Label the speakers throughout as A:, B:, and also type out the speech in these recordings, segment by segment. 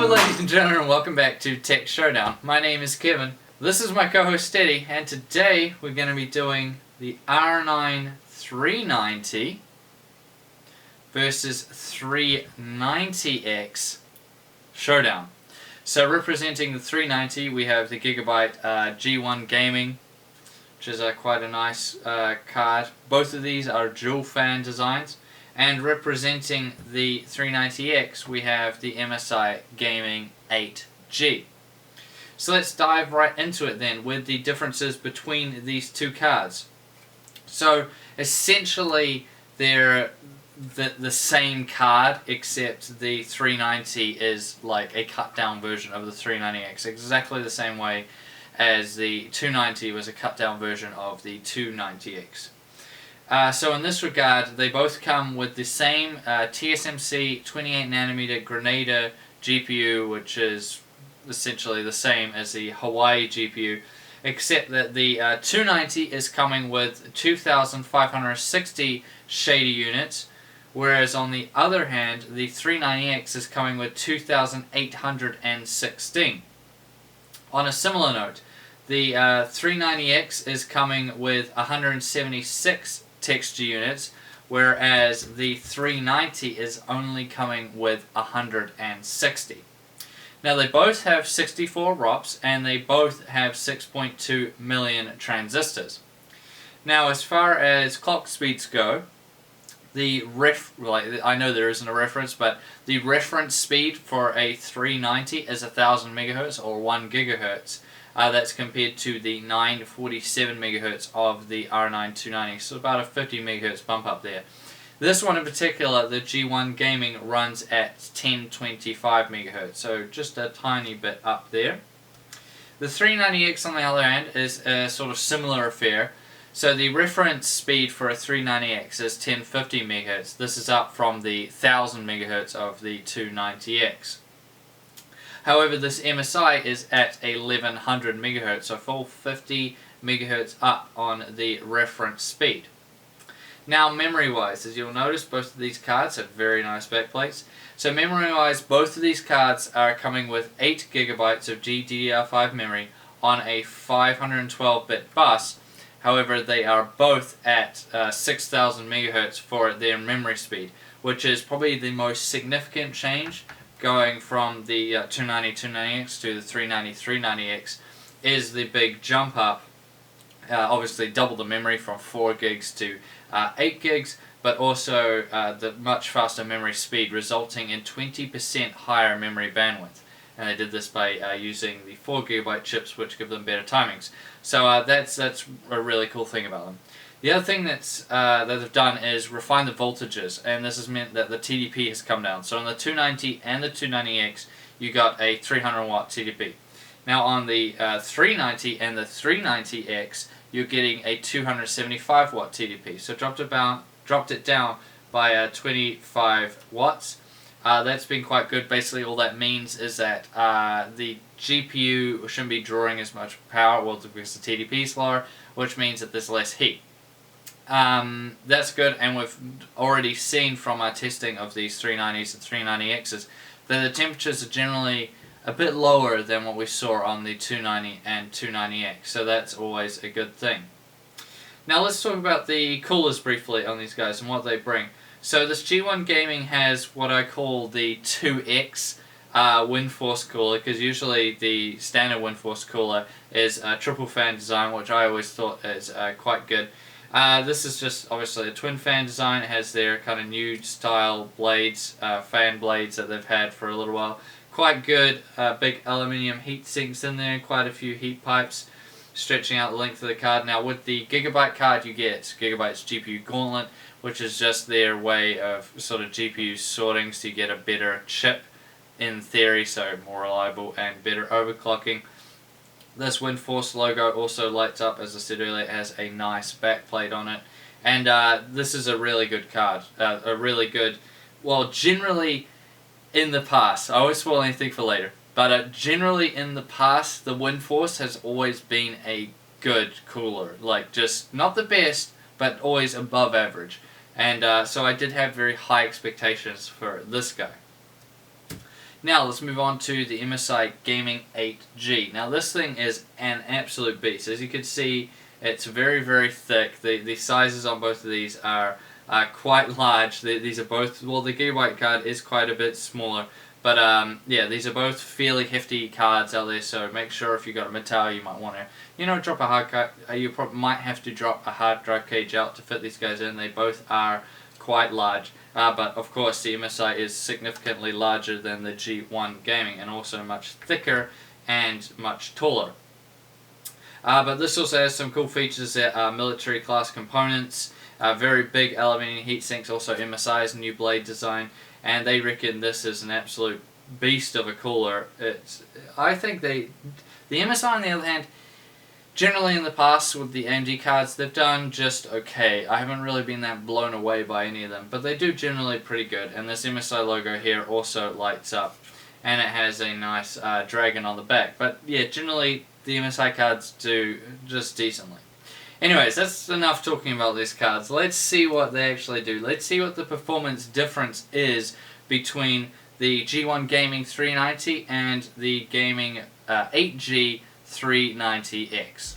A: Hello ladies and gentlemen, and welcome back to Tech Showdown. My name is Kevin, this is my co-host Teddy, and today we're going to be doing the R9 390 versus 390X Showdown. So representing the 390 we have the Gigabyte G1 Gaming, which is quite a nice card. Both of these are dual fan designs. And representing the 390X, we have the MSI Gaming 8G. So let's dive right into it then with the differences between these two cards. So essentially they're the same card, except the 390 is like a cut down version of the 390X, exactly the same way as the 290 was a cut down version of the 290X. So in this regard, they both come with the same TSMC 28nm Grenada GPU, which is essentially the same as the Hawaii GPU, except that the 290 is coming with 2560 shader units, whereas on the other hand, the 390X is coming with 2816. On a similar note, the 390X is coming with 176 texture units, whereas the 390 is only coming with 160. Now they both have 64 ROPs and they both have 6.2 million transistors. Now as far as clock speeds go, I know there isn't a reference, but the reference speed for a 390 is 1000 MHz or 1 GHz. That's compared to the 947 MHz of the R9 290, so about a 50 MHz bump up there. This one in particular, the G1 Gaming, runs at 1025 MHz, so just a tiny bit up there. The 390X on the other hand is a sort of similar affair. So the reference speed for a 390X is 1050 MHz. This is up from the 1000 MHz of the 290X. However, this MSI is at 1100 MHz, so full 50 MHz up on the reference speed. Now, memory-wise, as you'll notice, both of these cards have very nice backplates. So memory-wise, both of these cards are coming with 8 GB of GDDR5 memory on a 512-bit bus. However, they are both at 6000 MHz for their memory speed, which is probably the most significant change going from the 290 290X to the 390 390X is the big jump up. Obviously double the memory from 4 gigs to 8 gigs, but also the much faster memory speed, resulting in 20% higher memory bandwidth. And they did this by using the 4 GB chips, which give them better timings. So that's a really cool thing about them. The other thing that they've done is refine the voltages, and this has meant that the TDP has come down. So on the 290 and the 290X, you got a 300 watt TDP. Now on the 390 and the 390X, you're getting a 275 watt TDP. So dropped it down by 25 watts. That's been quite good. Basically all that means is that the GPU shouldn't be drawing as much power, well, because the TDP is lower, which means that there's less heat. That's good, and we've already seen from our testing of these 390s and 390Xs that the temperatures are generally a bit lower than what we saw on the 290 and 290X, so that's always a good thing. Now let's talk about the coolers briefly on these guys and what they bring. So this G1 Gaming has what I call the 2X WindForce cooler, because usually the standard WindForce cooler is a triple fan design, which I always thought is quite good. This is just obviously a twin fan design. It has their kind of new style blades, fan blades that they've had for a little while. Quite good, big aluminium heat sinks in there, quite a few heat pipes stretching out the length of the card. Now with the Gigabyte card you get Gigabyte's GPU Gauntlet, which is just their way of sort of GPU sorting, so you get a better chip in theory, so more reliable and better overclocking. This WindForce logo also lights up, as I said earlier. It has a nice backplate on it. And this is a really good card. Well, generally in the past, I always spoil anything for later, but generally in the past, the WindForce has always been a good cooler. Like, just not the best, but always above average. And so I did have very high expectations for this guy. Now let's move on to the MSI Gaming 8G. Now this thing is an absolute beast. As you can see, it's very, very thick. The sizes on both of these are quite large. These are both, well, the Gigabyte card is quite a bit smaller. But yeah, these are both fairly hefty cards out there, so make sure if you've got a Mattel, you might want to, drop a hard card. You might have to drop a hard drive cage out to fit these guys in. They both are quite large. But of course, the MSI is significantly larger than the G1 Gaming, and also much thicker and much taller. But this also has some cool features that are military class components, very big aluminium heat sinks, also MSI's new blade design. And they reckon this is an absolute beast of a cooler. I think the MSI on the other hand, generally in the past with the AMD cards, they've done just okay. I haven't really been that blown away by any of them, but they do generally pretty good. And this MSI logo here also lights up, and it has a nice dragon on the back. But yeah, generally the MSI cards do just decently. Anyways, that's enough talking about these cards. Let's see what they actually do. Let's see what the performance difference is between the G1 Gaming 390 and the Gaming 8G 390X.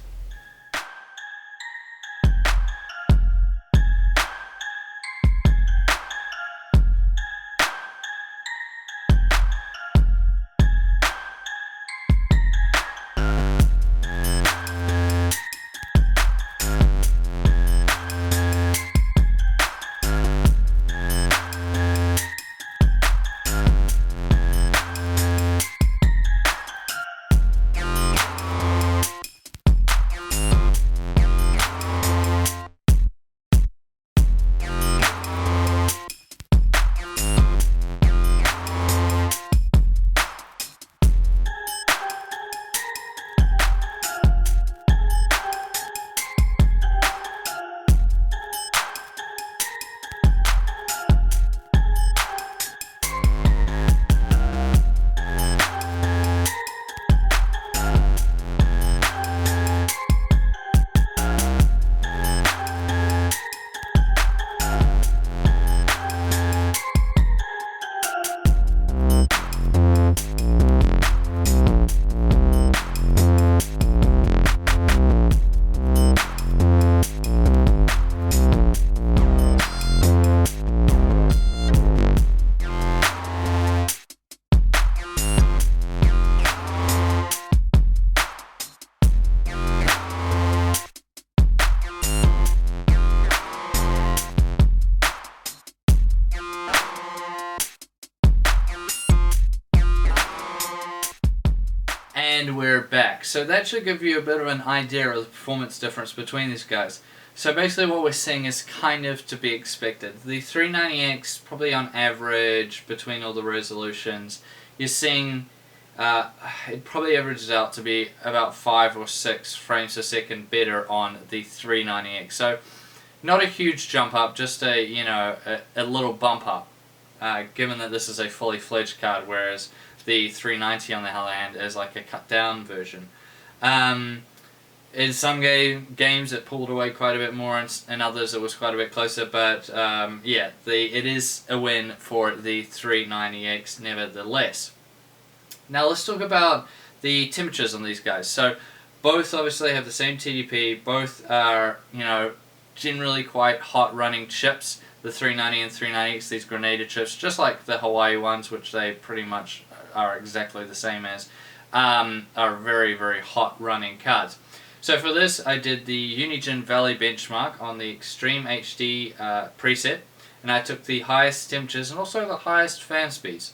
A: And we're back. So that should give you a bit of an idea of the performance difference between these guys. So basically what we're seeing is kind of to be expected. The 390X, probably on average, between all the resolutions, you're seeing it probably averages out to be about 5 or 6 frames a second better on the 390X. So not a huge jump up, just a little bump up, given that this is a fully fledged card, whereas the 390 on the other hand is like a cut down version. In some games it pulled away quite a bit more, and in others it was quite a bit closer, but yeah, it is a win for the 390X nevertheless. Now let's talk about the temperatures on these guys. So both obviously have the same TDP, both are generally quite hot running chips. The 390 and 390X, these Grenada chips, just like the Hawaii ones, which they pretty much are exactly the same as, are very, very hot running cards. So for this I did the Unigine Valley benchmark on the Extreme HD preset, and I took the highest temperatures and also the highest fan speeds.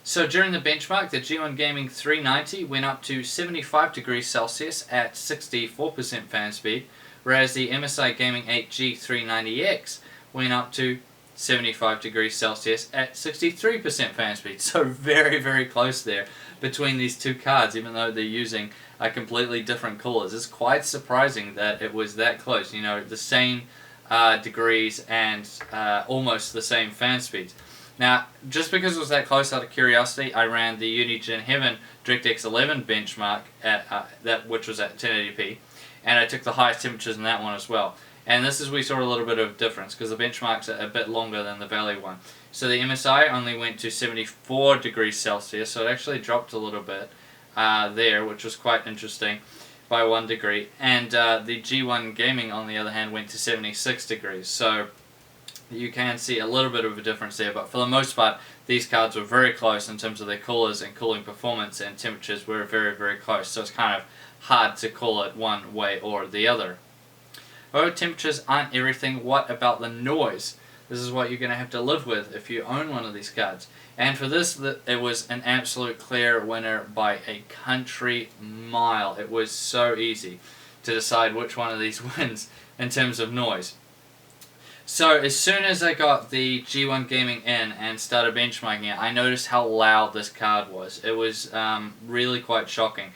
A: So during the benchmark, the G1 Gaming 390 went up to 75 degrees Celsius at 64% fan speed, whereas the MSI Gaming 8G 390X went up to 75 degrees Celsius at 63% fan speed. So very, very close there between these two cards, even though they're using completely different coolers. It's quite surprising that it was that close, the same degrees and almost the same fan speeds. Now, just because it was that close, out of curiosity, I ran the Unigine Heaven DirectX 11 benchmark which was at 1080p, and I took the highest temperatures in that one as well. And this is where we saw a little bit of difference, because the benchmark's a bit longer than the Valley one. So the MSI only went to 74 degrees Celsius, so it actually dropped a little bit there, which was quite interesting, by 1 degree. And the G1 Gaming, on the other hand, went to 76 degrees. So you can see a little bit of a difference there, but for the most part, these cards were very close in terms of their coolers and cooling performance, and temperatures were very, very close. So it's kind of hard to call it one way or the other. Oh, temperatures aren't everything. What about the noise? This is what you're going to have to live with if you own one of these cards. And for this, it was an absolute clear winner by a country mile. It was so easy to decide which one of these wins in terms of noise. So as soon as I got the G1 Gaming in and started benchmarking it, I noticed how loud this card was. It was really quite shocking.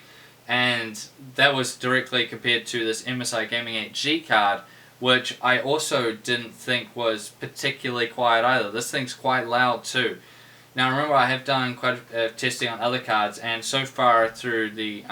A: And that was directly compared to this MSI Gaming 8G card, which I also didn't think was particularly quiet either. This thing's quite loud too. Now remember, I have done quite a testing on other cards, and so far through the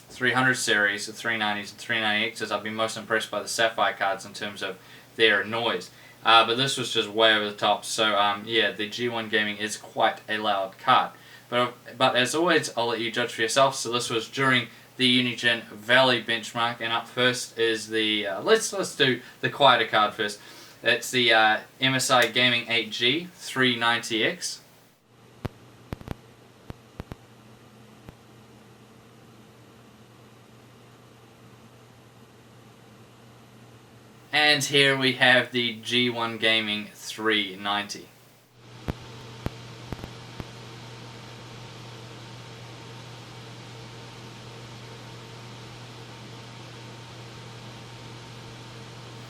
A: 300 series, the 390s and 390Xs, I've been most impressed by the Sapphire cards in terms of their noise. But this was just way over the top, so yeah, the G1 Gaming is quite a loud card. But as always, I'll let you judge for yourself. So this was during the Unigine Valley benchmark, and up first is the let's do the quieter card first. It's the MSI Gaming 8G 390X. And here we have the G1 Gaming 390.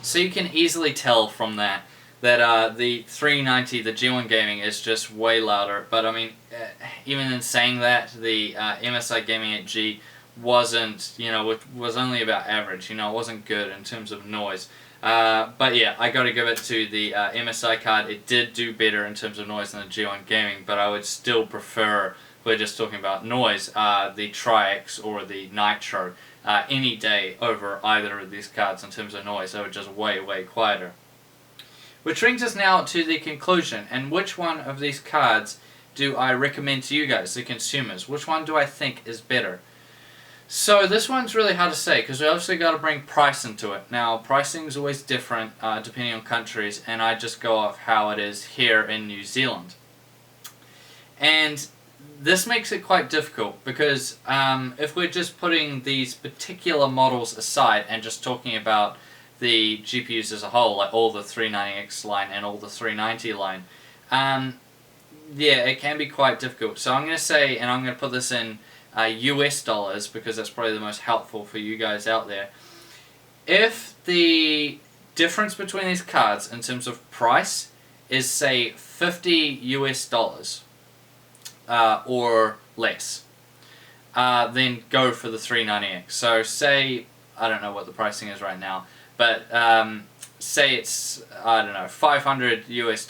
A: So you can easily tell from that the 390, the G1 Gaming, is just way louder. But I mean, even in saying that, the MSI Gaming 8G wasn't, was only about average. It wasn't good in terms of noise. But yeah, I got to give it to the MSI card. It did do better in terms of noise than the G1 Gaming, but I would still prefer, if we're just talking about noise, the Tri-X or the Nitro any day over either of these cards in terms of noise. They were just way, way quieter. Which brings us now to the conclusion, and which one of these cards do I recommend to you guys, the consumers? Which one do I think is better? So this one's really hard to say, because we obviously got to bring price into it. Now, pricing is always different depending on countries, and I just go off how it is here in New Zealand. And this makes it quite difficult, because if we're just putting these particular models aside and just talking about the GPUs as a whole, like all the 390X line and all the 390 line, yeah, it can be quite difficult. So I'm going to say, and I'm going to put this in US dollars, because that's probably the most helpful for you guys out there. If the difference between these cards in terms of price is, say, $50 US or less, then go for the 390X. So say, I don't know what the pricing is right now, but say it's, I don't know, $500 US.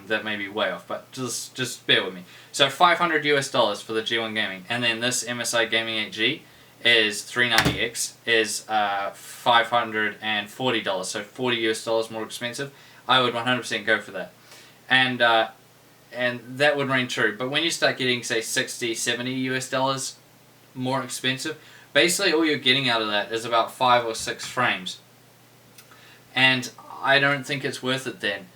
A: That may be way off, but just bear with me. So $500 US for the G1 Gaming, and then this MSI Gaming 8G is 390X is $540, so $40 US more expensive. I would 100% go for that, and that would reign true. But when you start getting, say, $60, $70 US more expensive, basically all you're getting out of that is about 5 or 6 frames. And I don't think it's worth it then.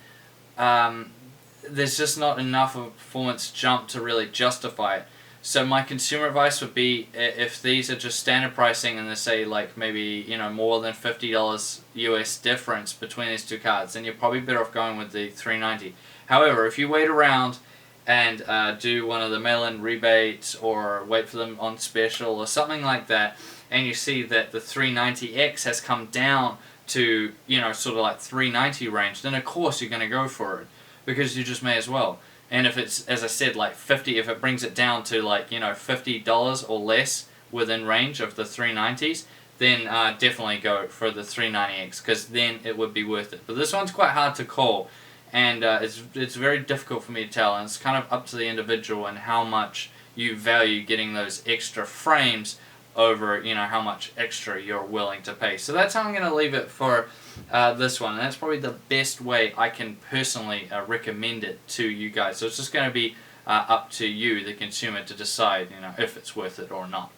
A: There's just not enough of a performance jump to really justify it. So my consumer advice would be, if these are just standard pricing and they say like maybe more than $50 US difference between these two cards, then you're probably better off going with the 390. However, if you wait around and do one of the mail-in rebates or wait for them on special or something like that, and you see that the 390X has come down to sort of like 390 range, then of course you're going to go for it, because you just may as well. And if it's, as I said, like 50, if it brings it down to like $50 or less within range of the 390s, then definitely go for the 390X, because then it would be worth it. But this one's quite hard to call, and it's very difficult for me to tell, and it's kind of up to the individual and how much you value getting those extra frames over, you know, how much extra you're willing to pay. So that's how I'm going to leave it for this one, and that's probably the best way I can personally recommend it to you guys. So it's just going to be up to you, the consumer, to decide, you know, if it's worth it or not.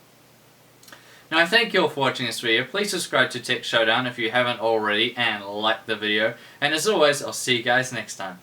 A: Now, I thank you all for watching this video. Please subscribe to Tech Showdown if you haven't already, and like the video. And as always, I'll see you guys next time.